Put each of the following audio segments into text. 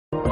নমস্কার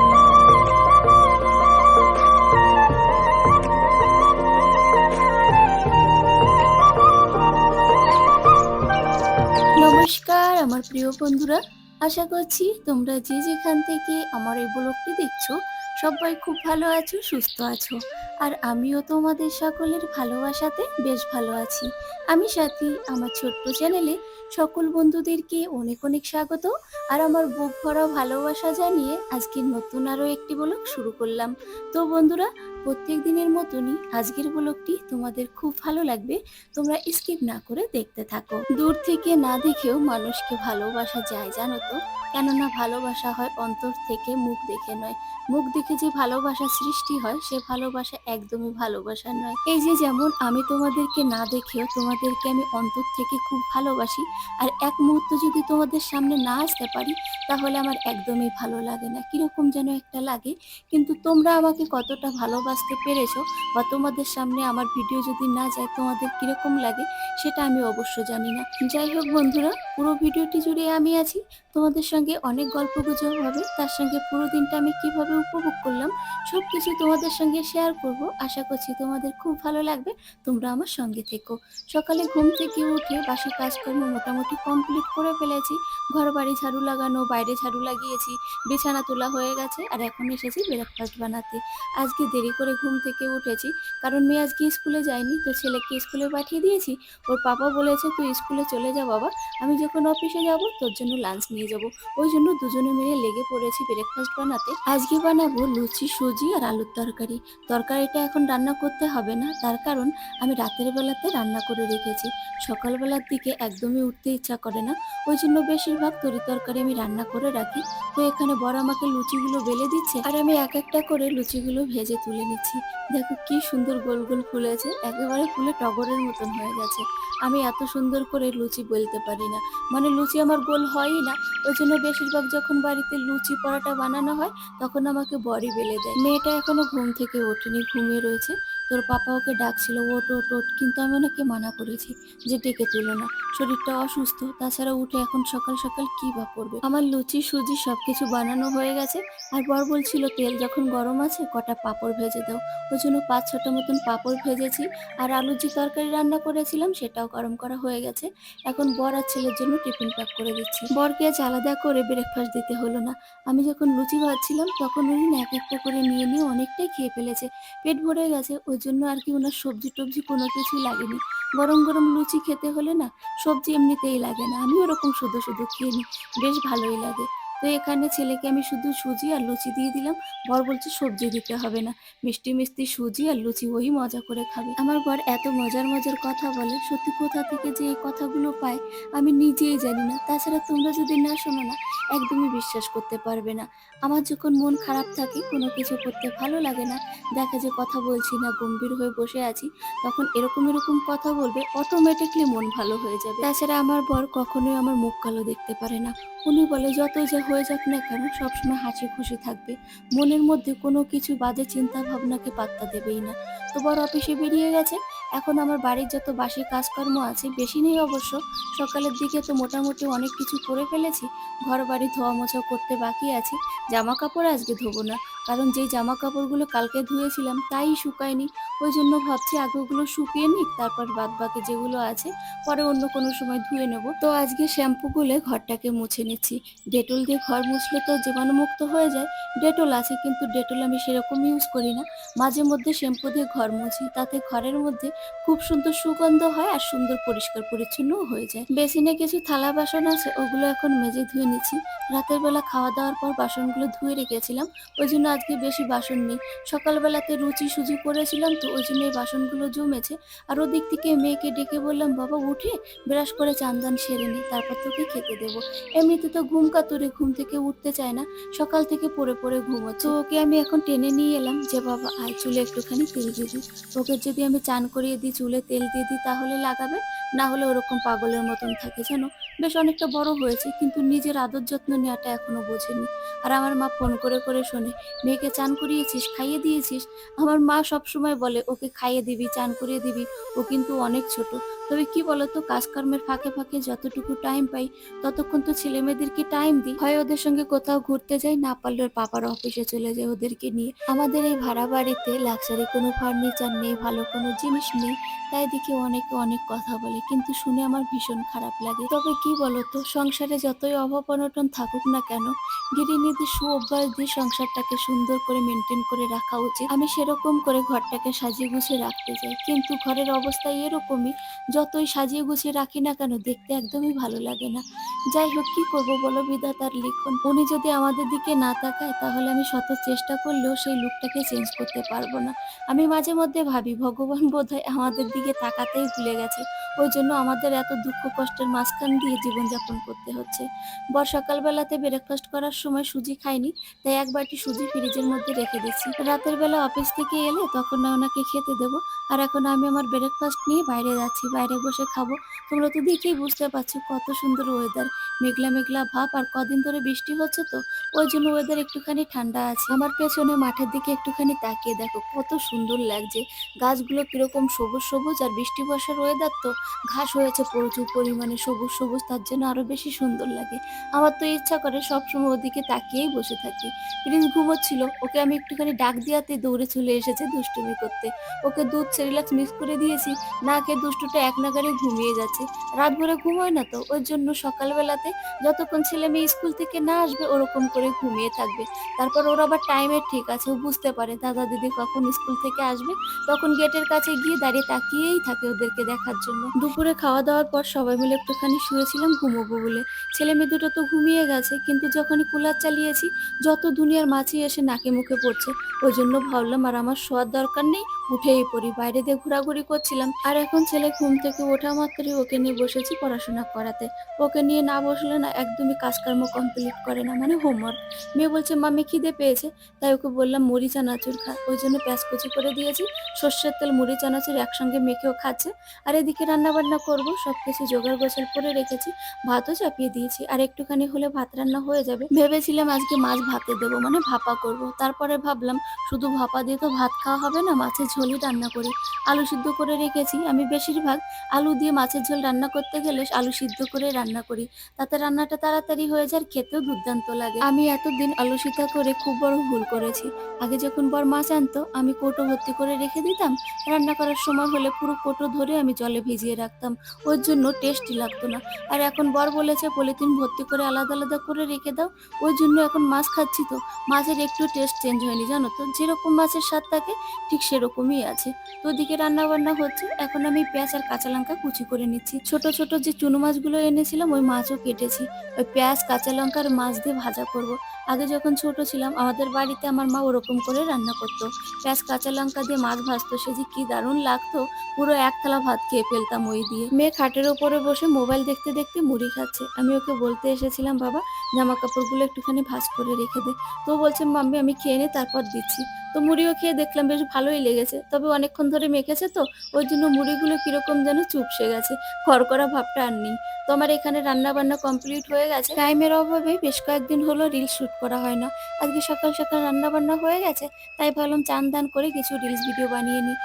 আমার প্রিয় বন্ধুরা, আশা করছি তোমরা যে যেখান থেকে আমার এই ব্লগটি দেখছো সবাই খুব ভালো আছো, সুস্থ আছো। আর আমিও তোমাদের সকলের ভালোবাসাতে বেশ ভালো আছি। আমি সাথী, আমার ছোট্ট চ্যানেলে সকল বন্ধুদেরকে অনেক অনেক স্বাগত আর আমার বুক ভরা ভালোবাসা জানিয়ে আজকে নতুন আরও একটি ব্লগ শুরু করলাম। তো বন্ধুরা, প্রত্যেক দিনের মতনই আজকের ব্লগটি তোমাদের খুব ভালো লাগবে, তোমরা স্কিপ না করে দেখতে থাকো। দূর থেকে না দেখেও মানুষকে ভালোবাসা যায়, জানো তো? কেননা ভালোবাসা হয় অন্তর থেকে, মুখ দেখে নয়। মুখ দেখে যে ভালোবাসা সৃষ্টি হয় সে ভালোবাসা একদমই ভালোবাসা নয়। এই যে যেমন আমি তোমাদেরকে না দেখেও তোমাদেরকে আমি অন্তর থেকে খুব ভালোবাসি, আর এক মুহূর্ত যদি তোমাদের সামনে না আসতে পারি তাহলে আমার একদমই ভালো লাগে না, কিরকম যেন একটা লাগে। কিন্তু তোমরা আমাকে কতটা ভালোবাসতে পেরেছো বা তোমাদের সামনে আমার ভিডিও যদি না যায় তোমাদের কিরকম লাগে সেটা আমি অবশ্য জানি না। যাই হোক বন্ধুরা, পুরো ভিডিওটি জুড়ে আমি আছি, তোমাদের সঙ্গে অনেক গল্প গুজব হবে, তার সঙ্গে পুরো দিনটা আমি কিভাবে উপভোগ করলাম সবকিছু তোমাদের সঙ্গে শেয়ার করব। আশা করছি তোমাদের খুব ভালো লাগবে, তোমরা আমার সঙ্গে থেকো। সকালে ঘুম থেকে উঠে বাসি কাজকর্ম মোটামুটি কমপ্লিট করে ফেলেছি। ঘর বাড়ি ঝাড়ু লাগানো, বাইরে ঝাড়ু লাগিয়েছি, বিছানা তোলা হয়ে গেছে, আর এখন এসেছি ব্রেকফাস্ট বানাতে। আজকে দেরি করে ঘুম থেকে উঠেছি কারণ মেয়ে আজকে স্কুলে যায়নি, তো ছেলেকে স্কুলে পাঠিয়ে দিয়েছি। ওর পাপা বলেছে তুই স্কুলে চলে যা বাবা, আমি যখন অফিসে যাব তোর জন্য লাঞ্চ নিয়ে যাব। ওই জন্য দুজনে মিলে লেগে পড়েছি ব্রেকফাস্ট বানাতে। আজকে বানাবো লুচি, সুজি আর আলুর তরকারি। তরকারিটা এখন রান্না করতে হবে না, তার কারণ আমি রাতের বেলাতে রান্না করে রেখেছি। সকালবেলার দিকে একদমই উঠতে ইচ্ছা করে না, ওই জন্য বেশিরভাগ তরি তরকারি আমি রান্না করে রাখি। তো এখানে বড় আমাকে লুচিগুলো বেলে দিচ্ছে আর আমি এক একটা করে লুচিগুলো ভেজে তুলে নিচ্ছি। দেখো কি সুন্দর গোল গোল ফুলেছে, একেবারে ফুলে টগরের মতন হয়ে গেছে। আমি এত সুন্দর করে লুচি বেলতে পারি না, মানে লুচি আমার গোল হয়ই না। ওই জন্য বেশিরভাগ যখন বাড়িতে লুচি পরাটা বানানো হয় তখন আমাকে বড়ি বেলে দেয়। মেয়েটা এখনো ঘুম থেকে ওঠেনি, ঘুমিয়ে রয়েছে। তোর পাপা ওকে ডাকছিল ওট ওট ওট, কিন্তু আমি ওনাকে মানা করেছি যে ডেকে তুলো না, শরীরটা অসুস্থ, তাছাড়া উঠে এখন সকাল সকাল কি বা করবে। আমার লুচি সুজি সবকিছু বানানো হয়ে গেছে। আর বর বলছিল তেল যখন গরম আছে কটা পাঁপড় ভেজে দাও, ওই জন্য 5-6টা মতন পাঁপড় ভেজেছি। আর আলুর যে তরকারি রান্না করেছিলাম সেটাও গরম করা হয়ে গেছে। এখন বর আর ছেলের জন্য টিফিন প্যাক করে দিচ্ছি। বরকে আজ আলাদা করে ব্রেকফাস্ট দিতে হলো না। আমি যখন লুচি ভাজছিলাম তখন উনি না এক একটা করে নিয়ে নিয়ে অনেকটাই খেয়ে ফেলেছে, পেট ভরে গেছে। ওই জন্য আর কি ওনার সবজি টবজি কোনো কিছুই লাগেনি। গরম গরম লুচি খেতে হলে না সবজি এমনিতেই লাগে না, আমি ওরকম শুধু শুধু খেয়ে নিই, বেশ ভালোই লাগে। তো এখানে ছেলেকে আমি শুধু সুজি আর লুচি দিয়ে দিলাম। বর বলছে সবজি দিতে হবে না, মিষ্টি মিষ্টি সুজি আর লুচি ওই মজা করে খাবে। আমার বর এত মজার মজার কথা বলে, সত্যি কোথা থেকে যে এই কথাগুলো পায় আমি নিজেই জানি না। তাছাড়া তোমরা যদি না শোনো না একদমই বিশ্বাস করতে পারবে না। আমার যখন মন খারাপ থাকে, কোনো কিছু করতে ভালো লাগে না, দেখা যে কথা বলছি না, গম্ভীর হয়ে বসে আছি, তখন এরকম এরকম কথা বলবে, অটোমেটিকলি মন ভালো হয়ে যাবে। তাছাড়া আমার বর কখনোই আমার মুখ কালো দেখতে পারে না। উনি বলে যত যা হয়ে যাক না কেন সবসময় হাসি খুশি থাকবে, মনের মধ্যে কোনো কিছু বাজে চিন্তা ভাবনাকে পাত্তা দেবেই না। তো বড় অফিসে বেরিয়ে গেছে। এখন আমার বাড়ির যত বাসি কাজকর্ম আছে, বেশি নেই অবশ্য, সকালের দিকে তো মোটামুটি অনেক কিছু করে ফেলেছি। ঘর বাড়ি ধোয়া মোছা করতে বাকি আছে। জামা কাপড় আজকে ধোবো না, কারণ যেই জামা কাপড়গুলো কালকে ধুয়েছিলাম তাই শুকায়নি। ওই জন্য ভাবছি আগে ওগুলো শুকিয়ে নিক, তারপর বাদ বাকি যেগুলো আছে পরে অন্য কোনো সময় ধুয়ে নেব। তো আজকে শ্যাম্পু গুলে ঘরটাকে মুছে নিচ্ছি। ডেটল দিয়ে ঘর মুছলে তো জীবাণুমুক্ত হয়ে যায়। ডেটল আছে কিন্তু ডেটল আমি সেরকম ইউজ করি না, মাঝে মধ্যে শ্যাম্পু দিয়ে ঘর মুছি, তাতে ঘরের মধ্যে খুব সুন্দর সুগন্ধ হয় আর সুন্দর পরিষ্কার পরিচ্ছন্নও হয়ে যায়। বেসিনে কিছু থালা বাসন আছে, ওগুলো এখন মেজে ধুয়ে নিচ্ছি। রাতের বেলা খাওয়া দাওয়ার পর বাসনগুলো ধুয়ে রেখেছিলাম, ওই জন্য আজকে বেশি বাসন নেই। সকালবেলাতে লুচি সুজি করেছিলাম তো ওই জন্য এই বাসনগুলো জমেছে। আর ওদিক থেকে মেয়েকে ডেকে বললাম বাবা উঠে ব্রাশ করে চান সেরে নি, তারপর তোকে খেতে দেবো। এমনিতে তো ঘুম কাতুরে, ঘুম থেকে উঠতে চায় না, সকাল থেকে পড়ে পড়ে ঘুমোচ্ছে। তো ওকে আমি এখন টেনে নিয়ে এলাম যে বাবা আয় চুলে একটুখানি তেল দিয়ে দিই। ওকে যদি আমি চান করিয়ে দিই, চুলে তেল দিয়ে দিই তাহলে লাগাবে, না হলে ওরকম পাগলের মতন থাকে জানো। বেশ অনেকটা বড় হয়েছে কিন্তু নিজের আদর যত্ন নেওয়াটা এখনো বোঝেনি। আর আমার মা ফোন করে করে শোনে, মেয়েকে চান করিয়েছিস, খাইয়ে দিয়েছিস? আমার মা সব সময় বলে ওকে খাইয়ে দিবি, চান করিয়ে দিবি, ও কিন্তু অনেক ছোট। তবে কি বলতো, কাজকর্মের ফাঁকে ফাঁকে যতটুকু টাইম পাই ততক্ষণ তো ছেলে মেয়েদেরকে টাইম দিই। হয় ওদের সঙ্গে কোথাও ঘুরতে যাই, না পারলে ওর পাপার অফিসে চলে যাই ওদেরকে নিয়ে। আমাদের এই ভাড়া বাড়িতে লাক্সারি কোনো ফার্নিচার নেই, ভালো কোনো জিনিস নেই, তাই দেখি অনেকে অনেক কথা বলে, কিন্তু শুনে আমার ভীষণ খারাপ লাগে। তবে কি বলতো, সংসারে যতই অভাব অনটন থাকুক না কেন, গৃহিণীদের সুঅভ্যাস দিয়ে সংসারটাকে সুন্দর করে মেনটেন করে রাখা উচিত। আমি সেরকম করে ঘরটাকে সাজিয়ে গুছিয়ে রাখতে চাই, কিন্তু ঘরের অবস্থা এরকমই, যতই সাজিয়ে গুছিয়ে রাখি না কেন দেখতে একদমই ভালো লাগে না। যাই হোক, কি করব বলো, বিধাতার লিখন। উনি যদি আমাদের দিকে না তাকায় তাহলে আমি শত চেষ্টা করলেও সেই লুকটাকে চেঞ্জ করতে পারবো না। আমি মাঝে মধ্যে ভাবি ভগবান বোধহয় আমাদের দিকে তাকাতেই ভুলে গেছে, ওই জন্য আমাদের এত দুঃখ কষ্টের মাঝখান দিয়ে জীবনযাপন করতে হচ্ছে। সকালবেলাতে ব্রেকফাস্ট করার সময় সুজি খাইনি, তাই এক বাটি সুজি ফ্রিজের মধ্যে রেখে দিচ্ছি। রাতের বেলা অফিস থেকে এলে তখন না ওনাকে খেতে দেবো। আর এখন আমি আমার ব্রেকফাস্ট নিয়ে বাইরে যাচ্ছি, বাইরে বসে খাবো। তোমরা তো দেখেই বুঝতে পারছো কত সুন্দর ওয়েদার, মেঘলা মেঘলা ভাব, আর কদিন ধরে বৃষ্টি হচ্ছে তো ওই জন্য ওয়েদার একটুখানি ঠান্ডা আছে। আমার পেছনে মাঠের দিকে একটুখানি তাকিয়ে দেখো কত সুন্দর লাগছে, গাছগুলো কিরকম সবুজ সবুজ, আর বৃষ্টি বর্ষার ওয়েদার তো ঘাস হয়েছে প্রচুর পরিমাণে সবুজ সবুজ, তার জন্য আরো বেশি সুন্দর লাগে। আমার তো ইচ্ছা করে সবসময় ওদিকে তাকিয়েই বসে থাকি। প্রিন্স ঘুমোচ্ছিল, ওকে আমি একটুখানি ডাক দিয়াতে দৌড়ে চলে এসেছে দুষ্টুমি করতে। ওকে দুধ সেরিলাক্স মিক্স করে দিয়েছি, না খেয়ে দুষ্টুটা এক নাগাড়ে ঘুমিয়ে যাচ্ছে। রাত ভরে ঘুমোয় না তো, ওর জন্য সকালবেলাতে যতক্ষণ ছেলে মেয়ে স্কুল থেকে না আসবে ওরকম করে ঘুমিয়ে থাকবে। তারপর ওর আবার টাইমের ঠিক আছে, ও বুঝতে পারে দাদা দিদি কখন স্কুল থেকে আসবে, তখন গেটের কাছে গিয়ে দাঁড়িয়ে তাকিয়েই থাকে ওদেরকে দেখার জন্য। দুপুরে খাওয়া দাওয়ার পর সবাই মিলে একটুখানি শুয়েছিলাম ঘুমোবো বলে। ছেলে মেয়ে দুটো তো ঘুমিয়ে গেছে, কিন্তু যখনই কুলার চালিয়েছি যত দুনিয়ার মাছি এসে নাকে মুখে পড়ছে, ওই জন্য ভাবলাম আর আমার শোয়ার দরকার নেই, উঠেই পড়ি। বাইরে দিয়ে ঘোরাঘুরি করছিলাম, আর এখন ছেলে ঘুম থেকে ওঠা মাত্রই ওকে নিয়ে বসেছি পড়াশোনা করাতে। ওকে নিয়ে না বসলে না একদমই কাজকর্ম কমপ্লিট করে না, মানে হোমওয়ার্ক। মেয়ে বলছে মাম্মি খিদে পেয়েছে, তাই ওকে বললাম মুড়ি চানাচুর খা, ওই জন্য পেঁয়াজ কুচি করে দিয়েছি, সর্ষের তেল মুড়ি চানাচুর একসঙ্গে মেখেও খাচ্ছে। আর এদিকে রান্না বান্না করবো, সবকিছু জোগাড় গোছাল করে রেখেছি, ভাতও চাপিয়ে দিয়েছি, আর একটুখানি হলে ভাত রান্না হয়ে যাবে। ভেবেছিলাম আজকে মাছ ভাতে দেবো, মানে ভাপা করব। তারপরে ভাবলাম শুধু ভাপা দিয়ে তো ভাত খাওয়া হবে না, মাছের ঝোলই রান্না করি। আলু সিদ্ধ করে রেখেছি, আমি বেশিরভাগ আলু দিয়ে মাছের ঝোল রান্না করতে গেলে আলু সিদ্ধ করে রান্না করি, তাতে রান্নাটা তাড়াতাড়ি হয়ে যায়, আর খেতেও দুর্দান্ত লাগে। আমি এতদিন আলু সিদ্ধ করে খুব বড় ভুল করেছি। আগে যখন বর মাছ আনতো আমি কৌটো ভর্তি করে রেখে দিতাম, রান্না করার সময় হলে পুরো কৌটো ধরে আমি জলে ভিজিয়ে রাখতাম, ওর জন্য টেস্টি লাগতো না। আর এখন বর বলেছে পলিথিন ভর্তি করে আলাদা আলাদা করে রেখে দাও, ওই জন্য এখন মাছ খাচ্ছি তো মাছের একটু টেস্ট চেঞ্জ হয়নি, জানো তো, যেরকম মাছের স্বাদ থাকে ঠিক সেরকমই আছে। তো ওদিকে রান্না বান্না হচ্ছে, এখন আমি পেঁয়াজ আর কাঁচা লঙ্কা কুচি করে নিচ্ছি। ছোট ছোট যে চুনো মাছগুলো এনেছিলাম ওই মাছও কেটেছি, ওই পেঁয়াজ কাঁচা লঙ্কা আর মাছ দিয়ে ভাজা করব। আগে যখন ছোট ছিলাম আমাদের বাড়িতে আমার মা ওরকম করে রান্না করতো, পেঁয়াজ কাঁচা লঙ্কা দিয়ে মাছ ভাজতো, সে যে কি দারুণ লাগতো, পুরো এক থালা ভাত খেয়ে ফেলতাম ওই দিয়ে। মেয়ে খাটের ওপরে বসে মোবাইল দেখতে দেখতে মুড়ি খাচ্ছে, আমি ওকে বলতে এসেছিলাম বাবা জামা কাপড়গুলো একটুখানি ভাঁজ করে রেখে দে, তো বলছে মাম্মি আমি খেয়ে নিই তারপর দিচ্ছি। তো মুড়িও খেয়ে দেখলাম বেশ ভালোই লেগেছে, তবে অনেকক্ষণ ধরে মেখেছে তো ওই জন্য মুড়িগুলো কিরকম যেন চুপসে গেছে, কড়কড়া ভাবটা আর নেই। তো আমার এখানে রান্না বান্না কমপ্লিট হয়ে গেছে, টাইমের অভাবে বেশ কয়েকদিন হলো রিলস শুট করা হয় না। আজকে সকাল সকাল রান্না বান্না হয়ে গেছে, তাই ভাবলাম চান দান করে কিছু রিলস ভিডিও বানিয়ে নিই।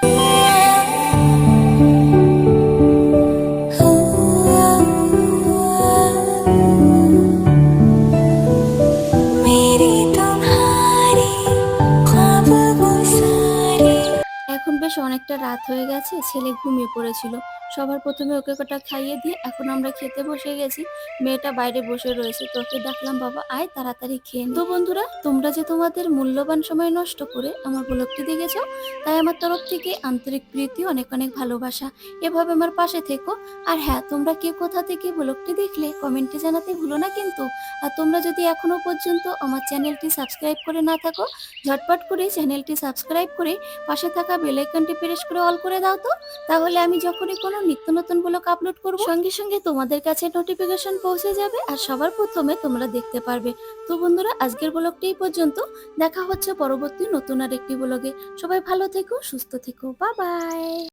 এখন বেশ অনেকটা রাত হয়ে গেছে, ছেলে ঘুমিয়ে পড়েছিল। সবার প্রথমে ওকে কটা খাইয়ে দিয়ে এখন আমরা খেতে বসে গেছি। মেয়েটা বাইরে বসে রয়েছে, তোকে ডাকলাম বাবা আয় তাড়াতাড়ি খেয়ে নে। তো বন্ধুরা, তোমরা যে তোমাদের মূল্যবান সময় নষ্ট করে আমার ব্লগটি দেখেছো, তাই আমার তরফ থেকে আন্তরিক প্রীতি, অনেক অনেক ভালোবাসা। এভাবে আমার পাশে থেকো। আর হ্যাঁ, তোমরা কে কোথা থেকে ব্লগটি দেখলে কমেন্টে জানাতে ভুলো না কিন্তু। আর তোমরা যদি এখনো পর্যন্ত আমার চ্যানেলটি সাবস্ক্রাইব করে না থাকো, ঝটপট করে চ্যানেলটি সাবস্ক্রাইব করে পাশে থাকা বেল আইকনটি প্রেস করে অল করে দাও তো, তাহলে আমি যখনই কোনো নিত্য নতুন ব্লগ আপলোড করব সঙ্গে সঙ্গে তোমাদের কাছে নোটিফিকেশন পৌঁছে যাবে, আর সবার প্রথমে তোমরা দেখতে পারবে। তো বন্ধুরা, আজকের ব্লগটি এই পর্যন্ত, দেখা হচ্ছে পরবর্তী নতুন আর একটি ব্লগে। সবাই ভালো থেকো, সুস্থ থেকো, বাই বাই।